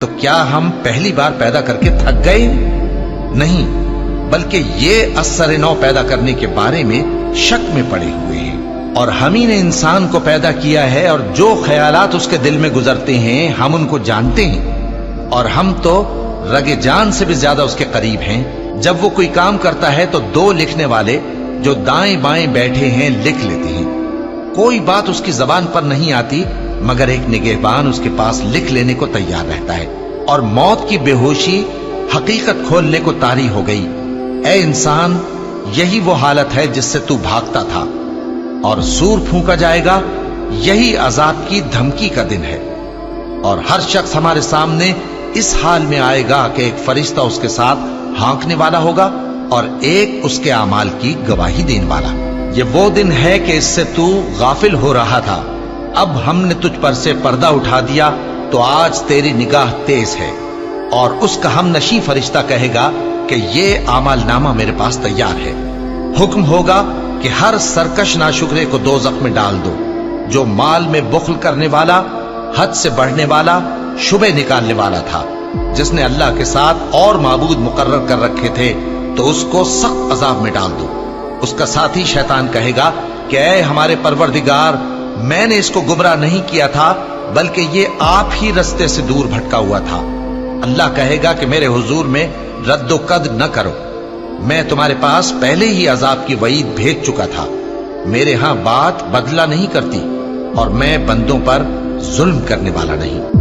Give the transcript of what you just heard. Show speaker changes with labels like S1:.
S1: تو کیا ہم پہلی بار پیدا کر کے تھک گئے؟ نہیں، بلکہ یہ اثر نو پیدا کرنے کے بارے میں شک میں پڑے ہوئے ہیں۔ اور ہم ہی نے انسان کو پیدا کیا ہے، اور جو خیالات اس کے دل میں گزرتے ہیں ہم ان کو جانتے ہیں، اور ہم تو رگ جان سے بھی زیادہ اس کے قریب ہیں۔ جب وہ کوئی کام کرتا ہے تو دو لکھنے والے جو دائیں بائیں بیٹھے ہیں لکھ لیتے ہیں۔ کوئی بات اس کی زبان پر نہیں آتی مگر ایک نگہبان اس کے پاس لکھ لینے کو تیار رہتا ہے۔ اور موت کی بے ہوشی حقیقت کھولنے کو طاری ہو گئی۔ اے انسان، یہی وہ حالت ہے جس سے تو بھاگتا تھا، اور سور پھونکا جائے گا، یہی عذاب کی دھمکی کا دن ہے۔ اور ہر شخص ہمارے سامنے اس حال میں آئے گا کہ ایک فرشتہ اس کے ساتھ ہانکنے والا ہوگا اور ایک اس کے اعمال کی گواہی دینے والا۔ یہ وہ دن ہے کہ اس سے تو غافل ہو رہا تھا، اب ہم نے تجھ پر سے پردہ اٹھا دیا تو آج تیری نگاہ تیز ہے۔ اور اس کا ہم نشیں فرشتہ کہے گا کہ یہ اعمال نامہ میرے پاس تیار ہے۔ حکم ہوگا کہ ہر سرکش ناشکرے کو دوزخ میں ڈال دو، جو مال میں بخل کرنے والا، حد سے بڑھنے والا، شبہ نکالنے والا تھا، جس نے اللہ کے ساتھ اور معبود مقرر کر رکھے تھے، تو اس کو سخت عذاب میں ڈال دو۔ اس کا ساتھی شیطان کہے گا کہ اے ہمارے پروردگار، میں نے اس کو گمراہ نہیں کیا تھا بلکہ یہ آپ ہی رستے سے دور بھٹکا ہوا تھا۔ اللہ کہے گا کہ میرے حضور میں رد و قد نہ کرو، میں تمہارے پاس پہلے ہی عذاب کی وعید بھیج چکا تھا۔ میرے ہاں بات بدلہ نہیں کرتی، اور میں بندوں پر ظلم کرنے والا نہیں۔